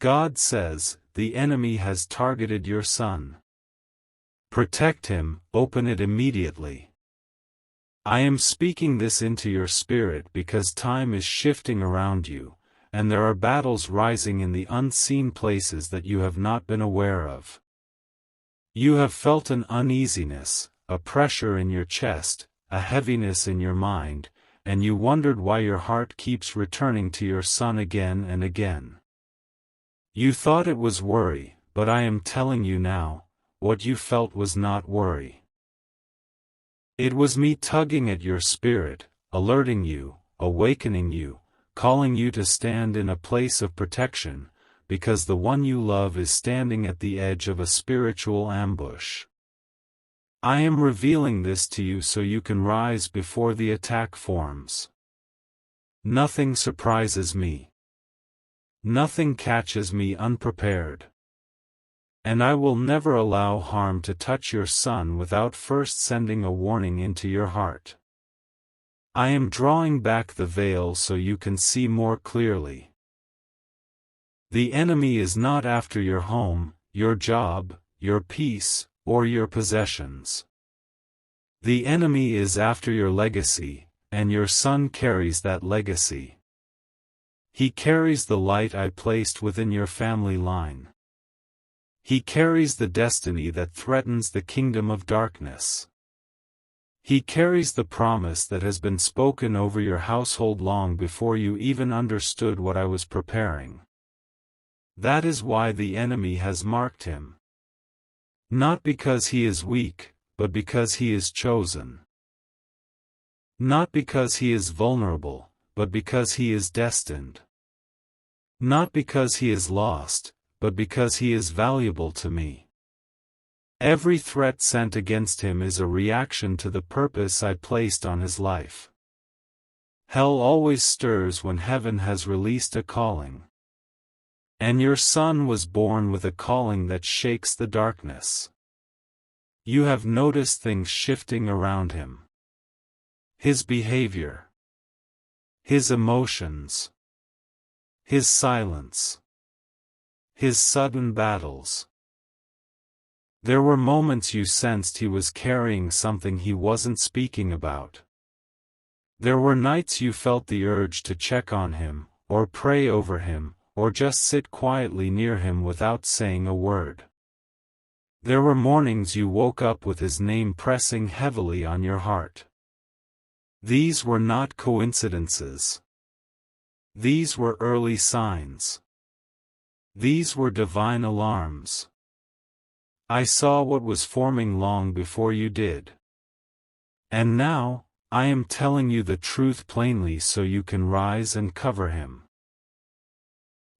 God says, the enemy has targeted your son. Protect him, open it immediately. I am speaking this into your spirit because time is shifting around you, and there are battles rising in the unseen places that you have not been aware of. You have felt an uneasiness, a pressure in your chest, a heaviness in your mind, and you wondered why your heart keeps returning to your son again and again. You thought it was worry, but I am telling you now, what you felt was not worry. It was me tugging at your spirit, alerting you, awakening you, calling you to stand in a place of protection, because the one you love is standing at the edge of a spiritual ambush. I am revealing this to you so you can rise before the attack forms. Nothing surprises me. Nothing catches me unprepared. And I will never allow harm to touch your son without first sending a warning into your heart. I am drawing back the veil so you can see more clearly. The enemy is not after your home, your job, your peace, or your possessions. The enemy is after your legacy, and your son carries that legacy. He carries the light I placed within your family line. He carries the destiny that threatens the kingdom of darkness. He carries the promise that has been spoken over your household long before you even understood what I was preparing. That is why the enemy has marked him. Not because he is weak, but because he is chosen. Not because he is vulnerable, but because he is destined. Not because he is lost, but because he is valuable to me. Every threat sent against him is a reaction to the purpose I placed on his life. Hell always stirs when heaven has released a calling. And your son was born with a calling that shakes the darkness. You have noticed things shifting around him. His behavior. His emotions. His silence. His sudden battles. There were moments you sensed he was carrying something he wasn't speaking about. There were nights you felt the urge to check on him, or pray over him, or just sit quietly near him without saying a word. There were mornings you woke up with his name pressing heavily on your heart. These were not coincidences. These were early signs. These were divine alarms. I saw what was forming long before you did. And now, I am telling you the truth plainly so you can rise and cover him.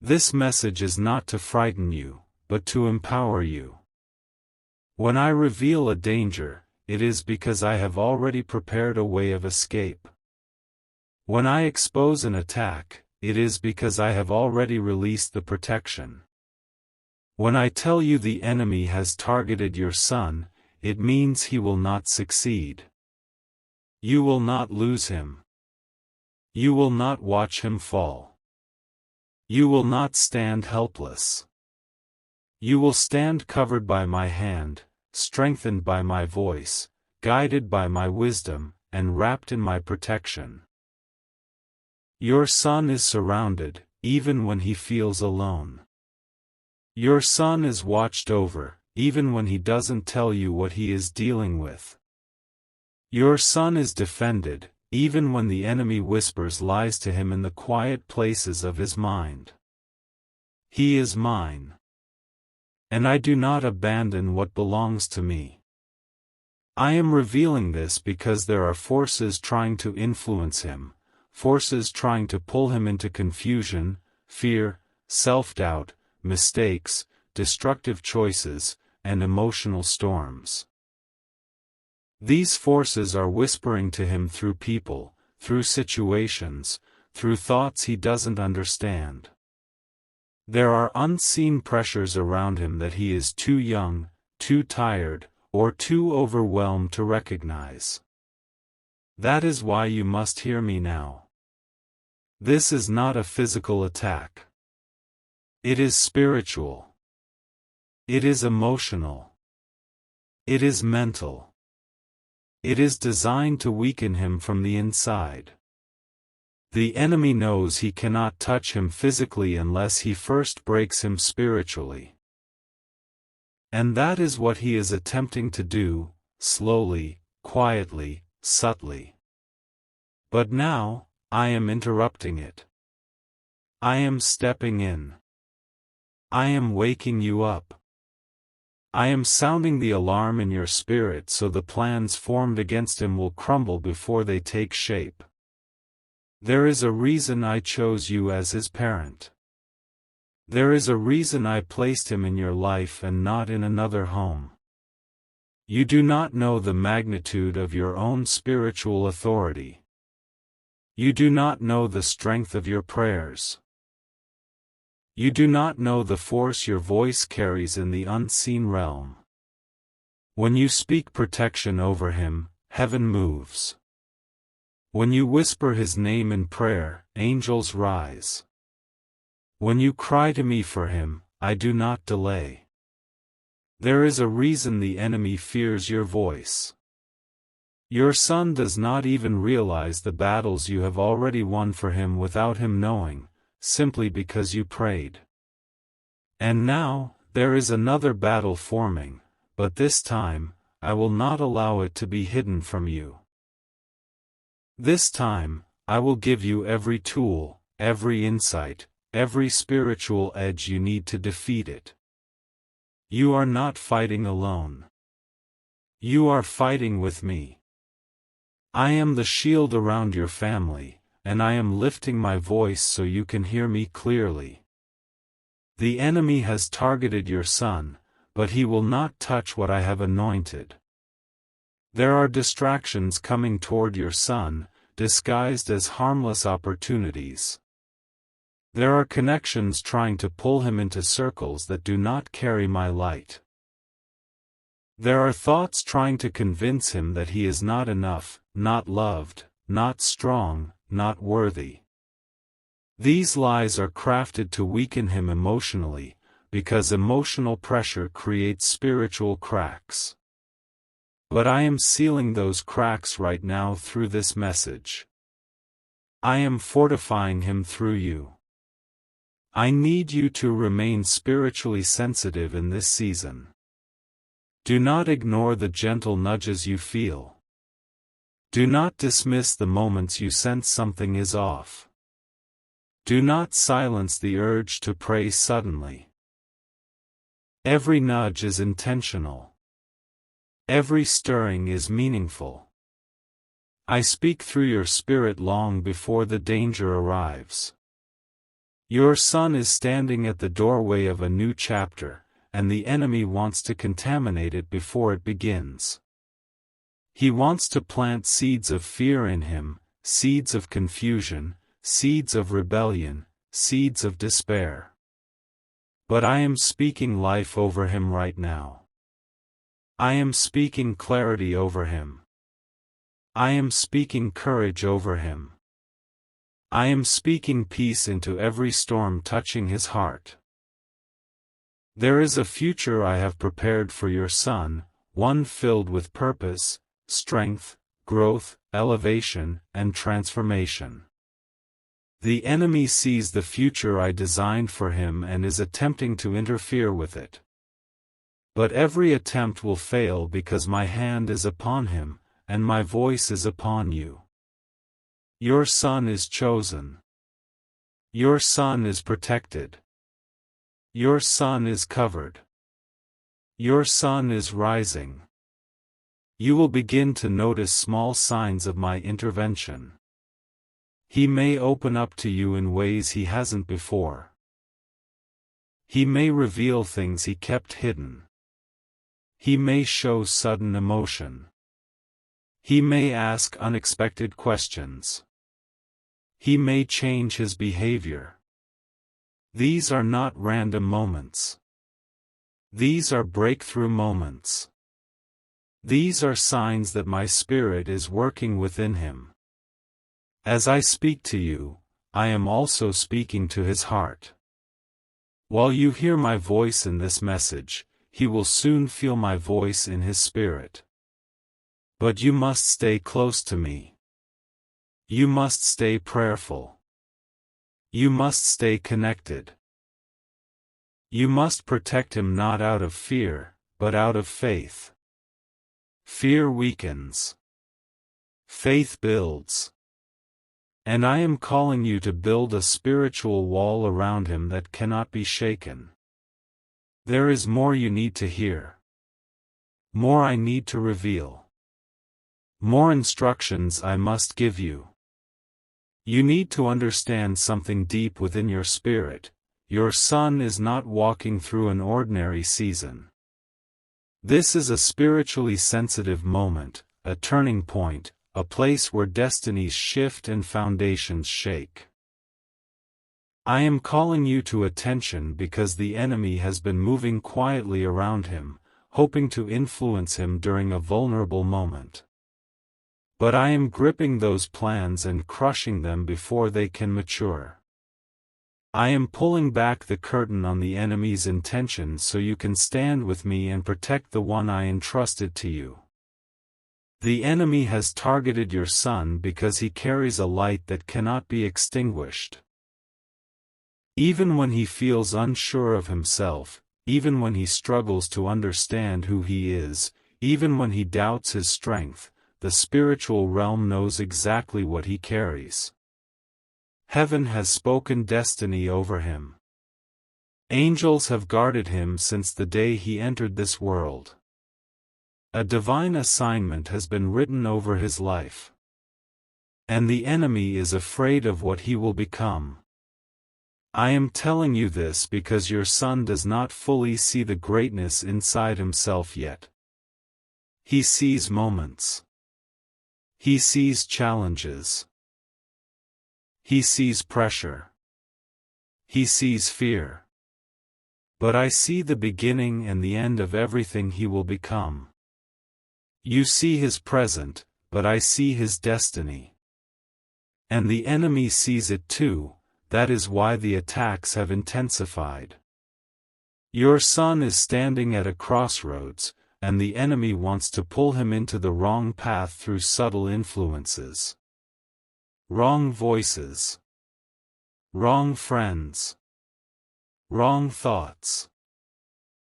This message is not to frighten you, but to empower you. When I reveal a danger, it is because I have already prepared a way of escape. When I expose an attack, it is because I have already released the protection. When I tell you the enemy has targeted your son, it means he will not succeed. You will not lose him. You will not watch him fall. You will not stand helpless. You will stand covered by my hand, strengthened by my voice, guided by my wisdom, and wrapped in my protection. Your son is surrounded, even when he feels alone. Your son is watched over, even when he doesn't tell you what he is dealing with. Your son is defended, even when the enemy whispers lies to him in the quiet places of his mind. He is mine. And I do not abandon what belongs to me. I am revealing this because there are forces trying to influence him, forces trying to pull him into confusion, fear, self-doubt, mistakes, destructive choices, and emotional storms. These forces are whispering to him through people, through situations, through thoughts he doesn't understand. There are unseen pressures around him that he is too young, too tired, or too overwhelmed to recognize. That is why you must hear me now. This is not a physical attack. It is spiritual. It is emotional. It is mental. It is designed to weaken him from the inside. The enemy knows he cannot touch him physically unless he first breaks him spiritually. And that is what he is attempting to do, slowly, quietly, subtly. But now, I am interrupting it. I am stepping in. I am waking you up. I am sounding the alarm in your spirit so the plans formed against him will crumble before they take shape. There is a reason I chose you as his parent. There is a reason I placed him in your life and not in another home. You do not know the magnitude of your own spiritual authority. You do not know the strength of your prayers. You do not know the force your voice carries in the unseen realm. When you speak protection over him, heaven moves. When you whisper his name in prayer, angels rise. When you cry to me for him, I do not delay. There is a reason the enemy fears your voice. Your son does not even realize the battles you have already won for him without him knowing, simply because you prayed. And now, there is another battle forming, but this time, I will not allow it to be hidden from you. This time, I will give you every tool, every insight, every spiritual edge you need to defeat it. You are not fighting alone. You are fighting with me. I am the shield around your family, and I am lifting my voice so you can hear me clearly. The enemy has targeted your son, but he will not touch what I have anointed. There are distractions coming toward your son, disguised as harmless opportunities. There are connections trying to pull him into circles that do not carry my light. There are thoughts trying to convince him that he is not enough, not loved, not strong, not worthy. These lies are crafted to weaken him emotionally, because emotional pressure creates spiritual cracks. But I am sealing those cracks right now through this message. I am fortifying him through you. I need you to remain spiritually sensitive in this season. Do not ignore the gentle nudges you feel. Do not dismiss the moments you sense something is off. Do not silence the urge to pray suddenly. Every nudge is intentional. Every stirring is meaningful. I speak through your spirit long before the danger arrives. Your son is standing at the doorway of a new chapter, and the enemy wants to contaminate it before it begins. He wants to plant seeds of fear in him, seeds of confusion, seeds of rebellion, seeds of despair. But I am speaking life over him right now. I am speaking clarity over him. I am speaking courage over him. I am speaking peace into every storm touching his heart. There is a future I have prepared for your son, one filled with purpose, strength, growth, elevation, and transformation. The enemy sees the future I designed for him and is attempting to interfere with it. But every attempt will fail because my hand is upon him, and my voice is upon you. Your son is chosen. Your son is protected. Your son is covered. Your son is rising. You will begin to notice small signs of my intervention. He may open up to you in ways he hasn't before. He may reveal things he kept hidden. He may show sudden emotion. He may ask unexpected questions. He may change his behavior. These are not random moments. These are breakthrough moments. These are signs that my spirit is working within him. As I speak to you, I am also speaking to his heart. While you hear my voice in this message, he will soon feel my voice in his spirit. But you must stay close to me. You must stay prayerful. You must stay connected. You must protect him not out of fear, but out of faith. Fear weakens. Faith builds. And I am calling you to build a spiritual wall around him that cannot be shaken. There is more you need to hear. More I need to reveal. More instructions I must give you. You need to understand something deep within your spirit. Your son is not walking through an ordinary season. This is a spiritually sensitive moment, a turning point, a place where destinies shift and foundations shake. I am calling you to attention because the enemy has been moving quietly around him, hoping to influence him during a vulnerable moment. But I am gripping those plans and crushing them before they can mature. I am pulling back the curtain on the enemy's intentions so you can stand with me and protect the one I entrusted to you. The enemy has targeted your son because he carries a light that cannot be extinguished. Even when he feels unsure of himself, even when he struggles to understand who he is, even when he doubts his strength, the spiritual realm knows exactly what he carries. Heaven has spoken destiny over him. Angels have guarded him since the day he entered this world. A divine assignment has been written over his life. And the enemy is afraid of what he will become. I am telling you this because your son does not fully see the greatness inside himself yet. He sees moments. He sees challenges. He sees pressure. He sees fear. But I see the beginning and the end of everything he will become. You see his present, but I see his destiny. And the enemy sees it too, that is why the attacks have intensified. Your son is standing at a crossroads, and the enemy wants to pull him into the wrong path through subtle influences. Wrong voices. Wrong friends. Wrong thoughts.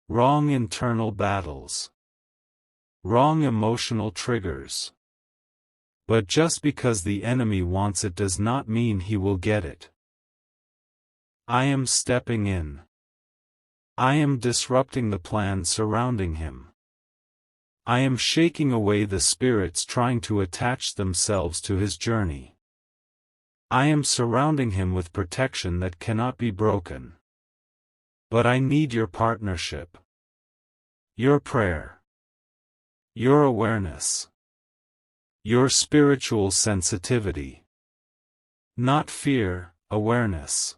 Wrong internal battles. Wrong emotional triggers. But just because the enemy wants it does not mean he will get it. I am stepping in. I am disrupting the plan surrounding him. I am shaking away the spirits trying to attach themselves to his journey. I am surrounding him with protection that cannot be broken. But I need your partnership. Your prayer. Your awareness. Your spiritual sensitivity. Not fear, awareness.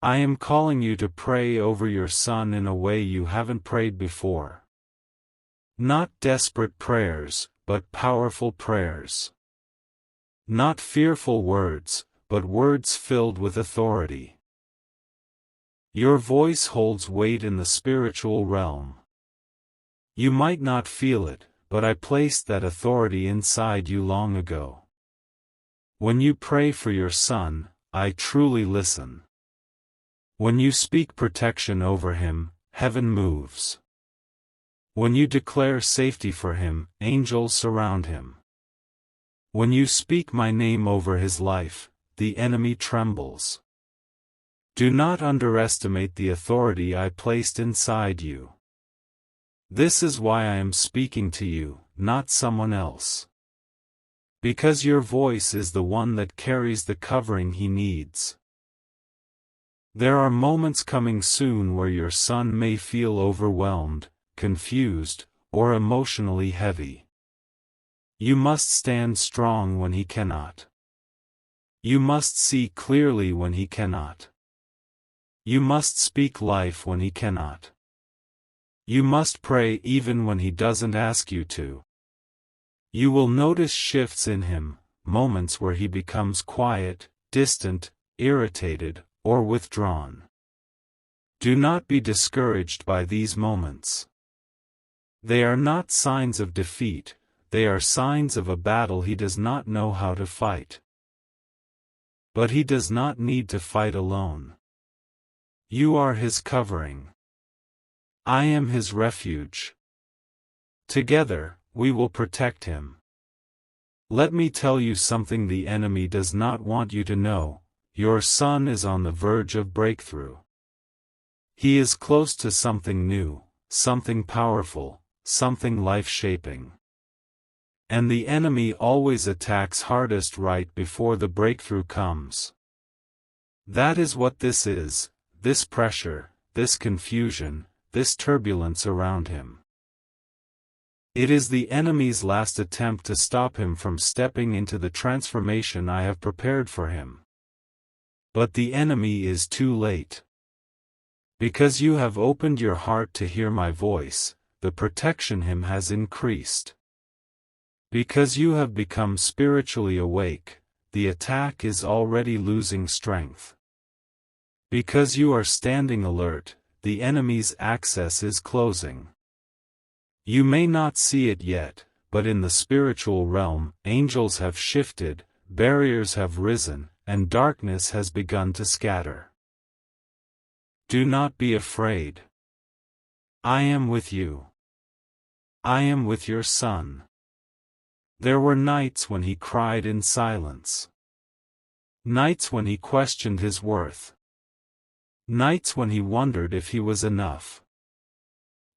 I am calling you to pray over your son in a way you haven't prayed before. Not desperate prayers, but powerful prayers. Not fearful words, but words filled with authority. Your voice holds weight in the spiritual realm. You might not feel it, but I placed that authority inside you long ago. When you pray for your son, I truly listen. When you speak protection over him, heaven moves. When you declare safety for him, angels surround him. When you speak my name over his life, the enemy trembles. Do not underestimate the authority I placed inside you. This is why I am speaking to you, not someone else. Because your voice is the one that carries the covering he needs. There are moments coming soon where your son may feel overwhelmed, confused, or emotionally heavy. You must stand strong when he cannot. You must see clearly when he cannot. You must speak life when he cannot. You must pray even when he doesn't ask you to. You will notice shifts in him, moments where he becomes quiet, distant, irritated, or withdrawn. Do not be discouraged by these moments. They are not signs of defeat, they are signs of a battle he does not know how to fight. But he does not need to fight alone. You are his covering. I am his refuge. Together, we will protect him. Let me tell you something the enemy does not want you to know: your son is on the verge of breakthrough. He is close to something new, something powerful, something life-shaping. And the enemy always attacks hardest right before the breakthrough comes. That is what this is, this pressure, this confusion, this turbulence around him. It is the enemy's last attempt to stop him from stepping into the transformation I have prepared for him. But the enemy is too late. Because you have opened your heart to hear my voice, the protection him has increased. Because you have become spiritually awake, the attack is already losing strength. Because you are standing alert, the enemy's access is closing. You may not see it yet, but in the spiritual realm, angels have shifted, barriers have risen, and darkness has begun to scatter. Do not be afraid. I am with you. I am with your son. There were nights when he cried in silence. Nights when he questioned his worth. Nights when he wondered if he was enough.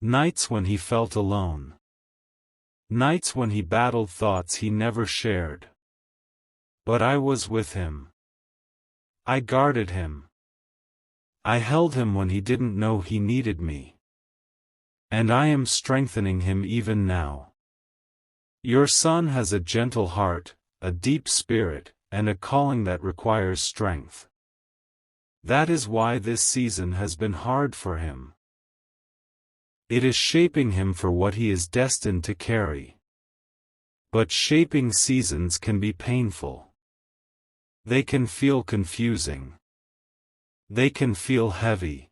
Nights when he felt alone. Nights when he battled thoughts he never shared. But I was with him. I guarded him. I held him when he didn't know he needed me. And I am strengthening him even now. Your son has a gentle heart, a deep spirit, and a calling that requires strength. That is why this season has been hard for him. It is shaping him for what he is destined to carry. But shaping seasons can be painful. They can feel confusing. They can feel heavy.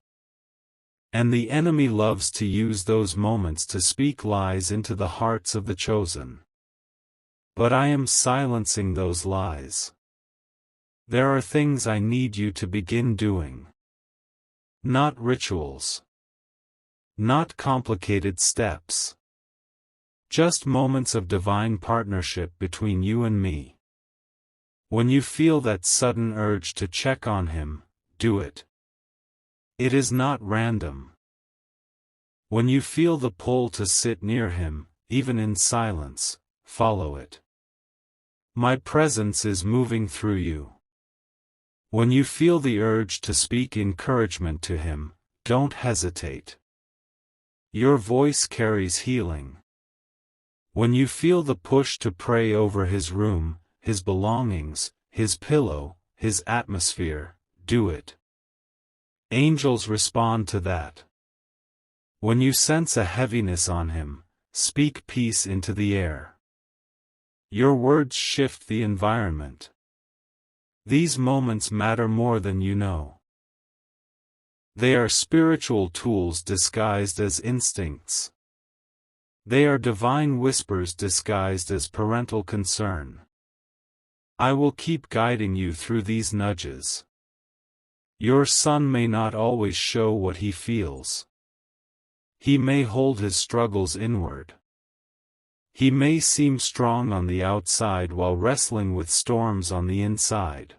And the enemy loves to use those moments to speak lies into the hearts of the chosen. But I am silencing those lies. There are things I need you to begin doing. Not rituals. Not complicated steps. Just moments of divine partnership between you and me. When you feel that sudden urge to check on him, do it. It is not random. When you feel the pull to sit near him, even in silence, follow it. My presence is moving through you. When you feel the urge to speak encouragement to him, don't hesitate. Your voice carries healing. When you feel the push to pray over his room, his belongings, his pillow, his atmosphere, do it. Angels respond to that. When you sense a heaviness on him, speak peace into the air. Your words shift the environment. These moments matter more than you know. They are spiritual tools disguised as instincts. They are divine whispers disguised as parental concern. I will keep guiding you through these nudges. Your son may not always show what he feels. He may hold his struggles inward. He may seem strong on the outside while wrestling with storms on the inside.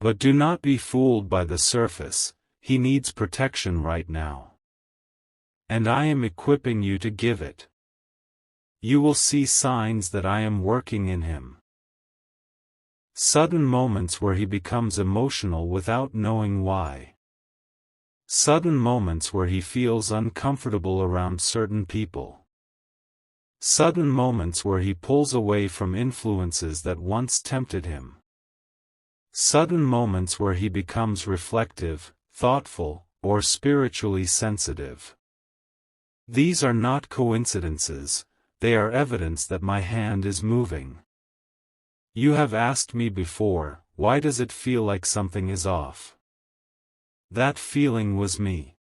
But do not be fooled by the surface. He needs protection right now. And I am equipping you to give it. You will see signs that I am working in him. Sudden moments where he becomes emotional without knowing why. Sudden moments where he feels uncomfortable around certain people. Sudden moments where he pulls away from influences that once tempted him. Sudden moments where he becomes reflective, thoughtful, or spiritually sensitive. These are not coincidences, they are evidence that my hand is moving. You have asked me before, why does it feel like something is off? That feeling was me.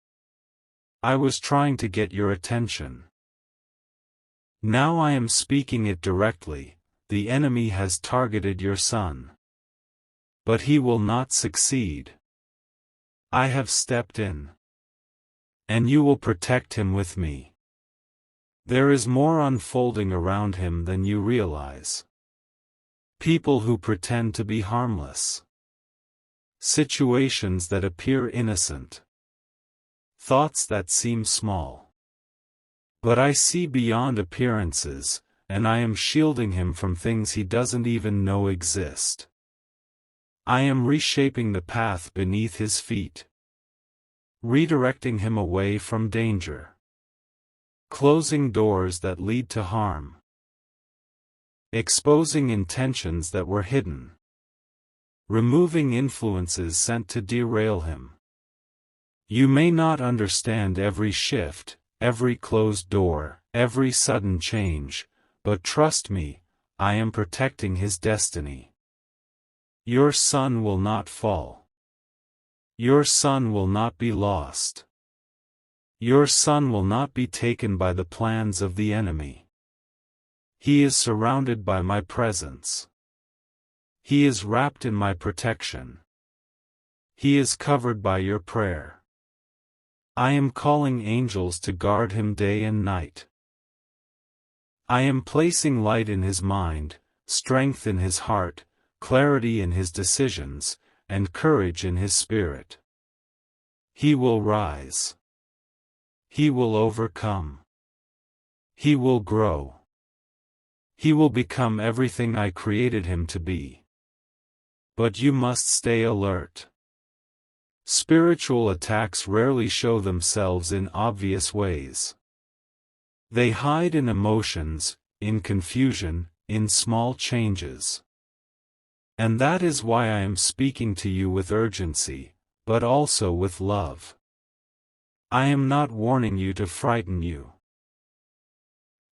I was trying to get your attention. Now I am speaking it directly. The enemy has targeted your son. But he will not succeed. I have stepped in. And you will protect him with me. There is more unfolding around him than you realize. People who pretend to be harmless. Situations that appear innocent. Thoughts that seem small. But I see beyond appearances, and I am shielding him from things he doesn't even know exist. I am reshaping the path beneath his feet. Redirecting him away from danger. Closing doors that lead to harm. Exposing intentions that were hidden. Removing influences sent to derail him. You may not understand every shift, every closed door, every sudden change, but trust me, I am protecting his destiny. Your son will not fall. Your son will not be lost. Your son will not be taken by the plans of the enemy. He is surrounded by my presence. He is wrapped in my protection. He is covered by your prayer. I am calling angels to guard him day and night. I am placing light in his mind, strength in his heart, clarity in his decisions, and courage in his spirit. He will rise. He will overcome. He will grow. He will become everything I created him to be. But you must stay alert. Spiritual attacks rarely show themselves in obvious ways. They hide in emotions, in confusion, in small changes. And that is why I am speaking to you with urgency, but also with love. I am not warning you to frighten you.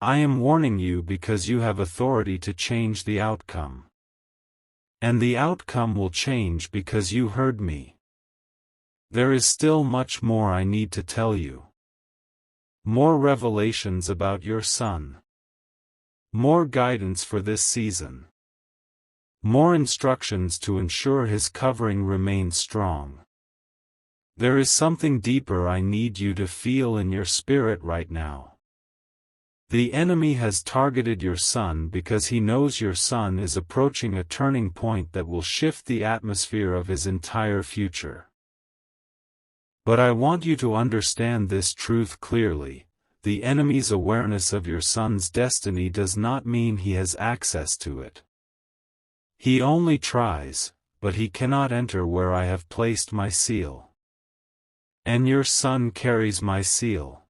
I am warning you because you have authority to change the outcome. And the outcome will change because you heard me. There is still much more I need to tell you. More revelations about your son. More guidance for this season. More instructions to ensure his covering remains strong. There is something deeper I need you to feel in your spirit right now. The enemy has targeted your son because he knows your son is approaching a turning point that will shift the atmosphere of his entire future. But I want you to understand this truth clearly. The enemy's awareness of your son's destiny does not mean he has access to it. He only tries, but he cannot enter where I have placed my seal. And your son carries my seal.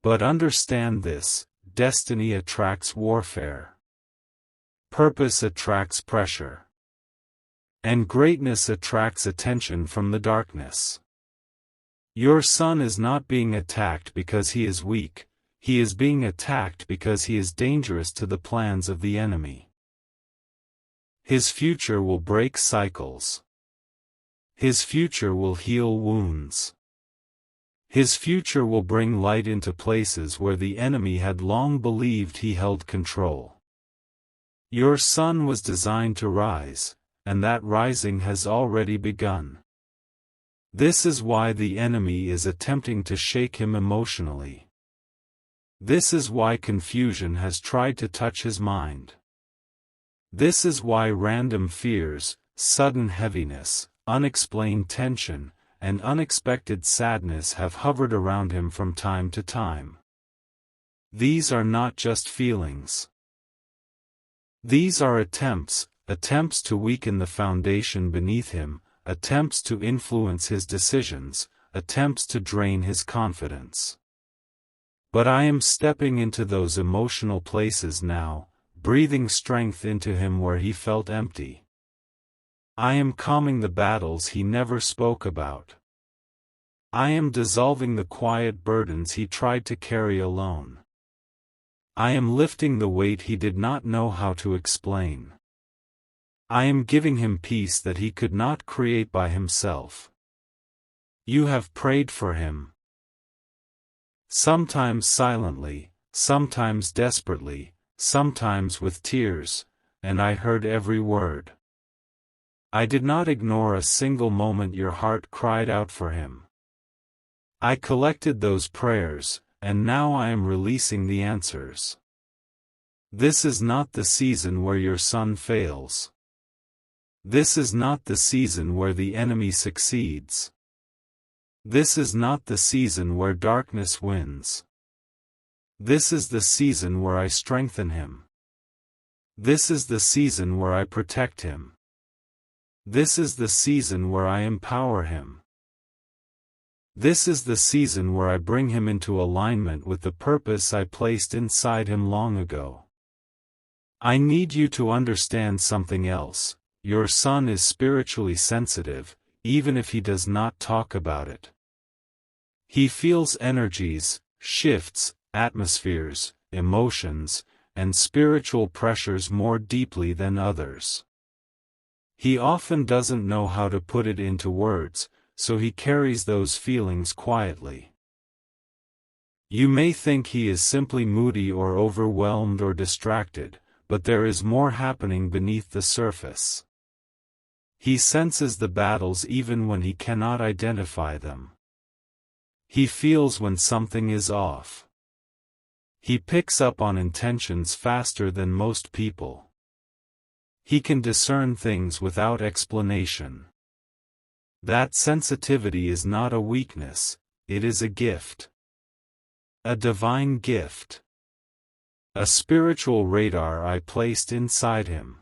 But understand this, destiny attracts warfare. Purpose attracts pressure. And greatness attracts attention from the darkness. Your son is not being attacked because he is weak, he is being attacked because he is dangerous to the plans of the enemy. His future will break cycles. His future will heal wounds. His future will bring light into places where the enemy had long believed he held control. Your son was designed to rise, and that rising has already begun. This is why the enemy is attempting to shake him emotionally. This is why confusion has tried to touch his mind. This is why random fears, sudden heaviness, unexplained tension, and unexpected sadness have hovered around him from time to time. These are not just feelings. These are attempts to weaken the foundation beneath him, attempts to influence his decisions, attempts to drain his confidence. But I am stepping into those emotional places now, breathing strength into him where he felt empty. I am calming the battles he never spoke about. I am dissolving the quiet burdens he tried to carry alone. I am lifting the weight he did not know how to explain. I am giving him peace that he could not create by himself. You have prayed for him. Sometimes silently, sometimes desperately, sometimes with tears, and I heard every word. I did not ignore a single moment your heart cried out for him. I collected those prayers, and now I am releasing the answers. This is not the season where your son fails. This is not the season where the enemy succeeds. This is not the season where darkness wins. This is the season where I strengthen him. This is the season where I protect him. This is the season where I empower him. This is the season where I bring him into alignment with the purpose I placed inside him long ago. I need you to understand something else. Your son is spiritually sensitive, even if he does not talk about it. He feels energies, shifts, atmospheres, emotions, and spiritual pressures more deeply than others. He often doesn't know how to put it into words, so he carries those feelings quietly. You may think he is simply moody or overwhelmed or distracted, but there is more happening beneath the surface. He senses the battles even when he cannot identify them. He feels when something is off. He picks up on intentions faster than most people. He can discern things without explanation. That sensitivity is not a weakness, it is a gift. A divine gift. A spiritual radar I placed inside him.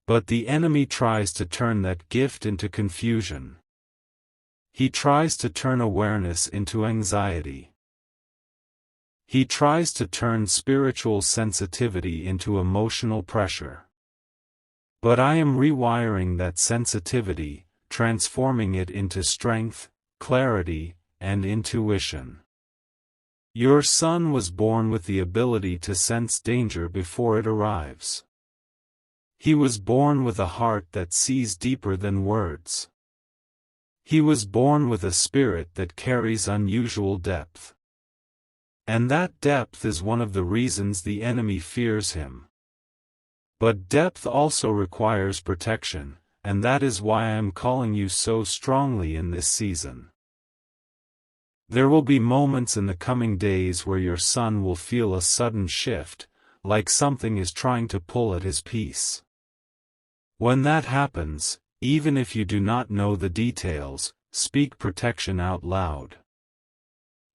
But the enemy tries to turn that gift into confusion. He tries to turn awareness into anxiety. He tries to turn spiritual sensitivity into emotional pressure. But I am rewiring that sensitivity, transforming it into strength, clarity, and intuition. Your son was born with the ability to sense danger before it arrives. He was born with a heart that sees deeper than words. He was born with a spirit that carries unusual depth. And that depth is one of the reasons the enemy fears him. But depth also requires protection, and that is why I am calling you so strongly in this season. There will be moments in the coming days where your son will feel a sudden shift, like something is trying to pull at his peace. When that happens, even if you do not know the details, speak protection out loud.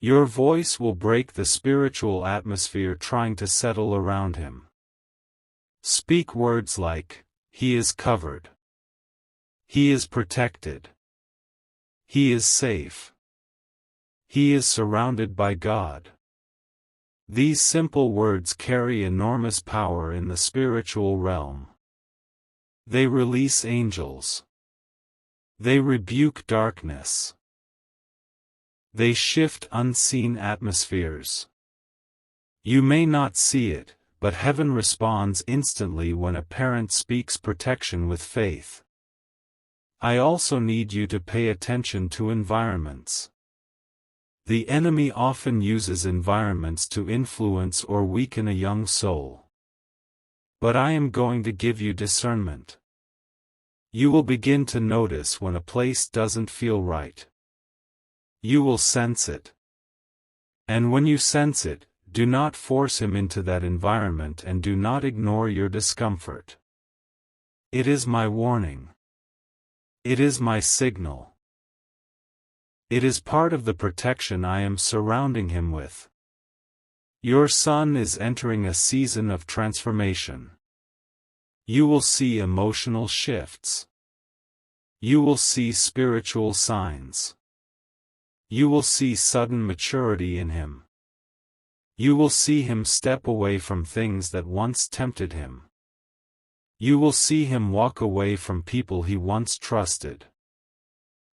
Your voice will break the spiritual atmosphere trying to settle around him. Speak words like, "He is covered. He is protected. He is safe. He is surrounded by God." These simple words carry enormous power in the spiritual realm. They release angels. They rebuke darkness. They shift unseen atmospheres. You may not see it, but heaven responds instantly when a parent speaks protection with faith. I also need you to pay attention to environments. The enemy often uses environments to influence or weaken a young soul. But I am going to give you discernment. You will begin to notice when a place doesn't feel right. You will sense it. And when you sense it, do not force him into that environment and do not ignore your discomfort. It is my warning. It is my signal. It is part of the protection I am surrounding him with. Your son is entering a season of transformation. You will see emotional shifts. You will see spiritual signs. You will see sudden maturity in him. You will see him step away from things that once tempted him. You will see him walk away from people he once trusted.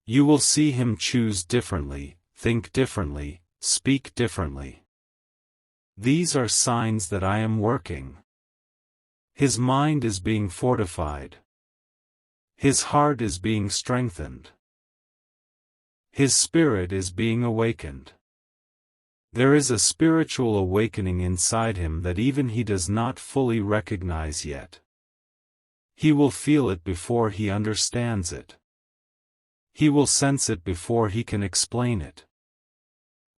You will see him choose differently, think differently, speak differently. These are signs that I am working. His mind is being fortified. His heart is being strengthened. His spirit is being awakened. There is a spiritual awakening inside him that even he does not fully recognize yet. He will feel it before he understands it. He will sense it before he can explain it.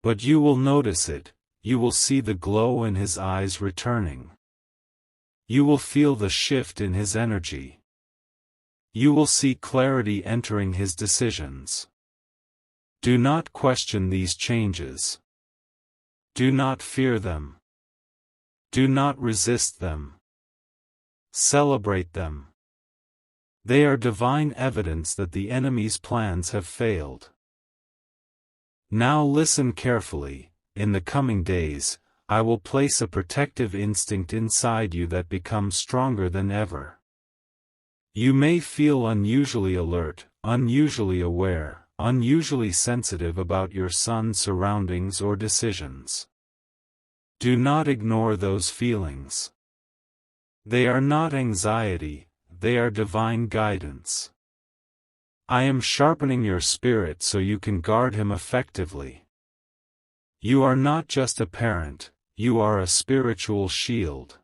But you will notice it, you will see the glow in his eyes returning. You will feel the shift in his energy. You will see clarity entering his decisions. Do not question these changes. Do not fear them. Do not resist them. Celebrate them. They are divine evidence that the enemy's plans have failed. Now listen carefully. In the coming days, I will place a protective instinct inside you that becomes stronger than ever. You may feel unusually alert, unusually aware, unusually sensitive about your son's surroundings or decisions. Do not ignore those feelings. They are not anxiety, they are divine guidance. I am sharpening your spirit so you can guard him effectively. You are not just a parent, you are a spiritual shield.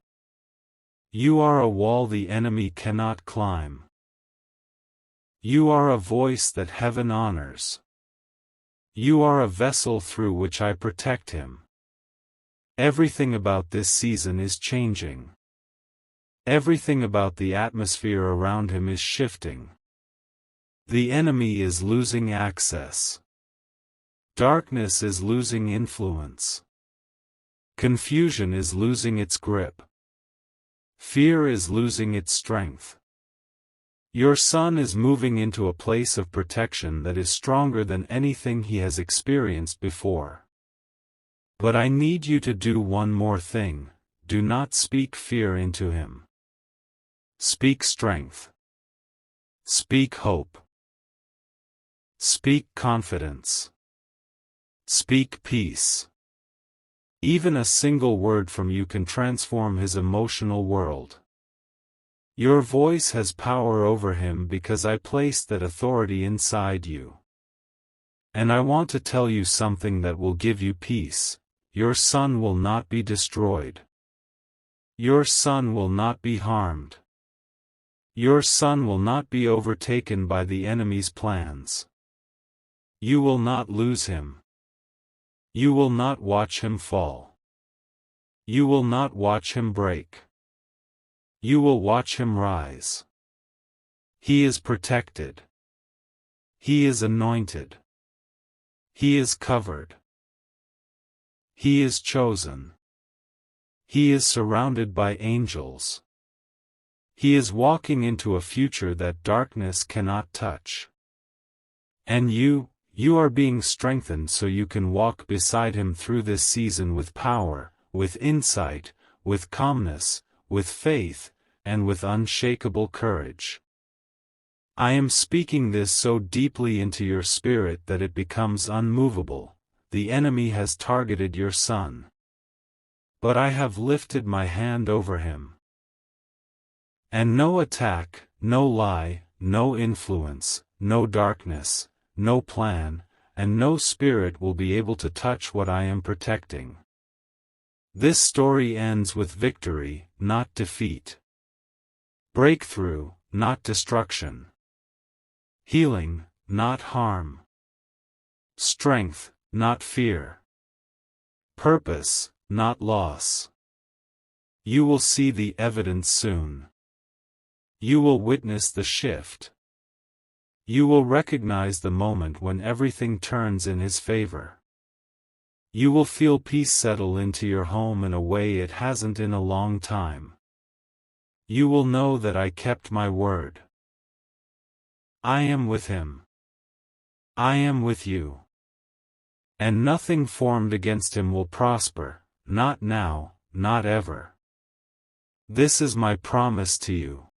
You are a wall the enemy cannot climb. You are a voice that heaven honors. You are a vessel through which I protect him. Everything about this season is changing. Everything about the atmosphere around him is shifting. The enemy is losing access. Darkness is losing influence. Confusion is losing its grip. Fear is losing its strength. Your son is moving into a place of protection that is stronger than anything he has experienced before. But I need you to do one more thing: do not speak fear into him. Speak strength. Speak hope. Speak confidence. Speak peace. Even a single word from you can transform his emotional world. Your voice has power over him because I placed that authority inside you. And I want to tell you something that will give you peace: your son will not be destroyed. Your son will not be harmed. Your son will not be overtaken by the enemy's plans. You will not lose him. You will not watch him fall. You will not watch him break. You will watch him rise. He is protected. He is anointed. He is covered. He is chosen. He is surrounded by angels. He is walking into a future that darkness cannot touch. And you are being strengthened so you can walk beside him through this season with power, with insight, with calmness, with faith, and with unshakable courage. I am speaking this so deeply into your spirit that it becomes unmovable. The enemy has targeted your son. But I have lifted my hand over him. And no attack, no lie, no influence, no darkness, no plan, and no spirit will be able to touch what I am protecting. This story ends with victory, not defeat. Breakthrough, not destruction. Healing, not harm. Strength, not fear. Purpose, not loss. You will see the evidence soon. You will witness the shift. You will recognize the moment when everything turns in his favor. You will feel peace settle into your home in a way it hasn't in a long time. You will know that I kept my word. I am with him. I am with you. And nothing formed against him will prosper, not now, not ever. This is my promise to you.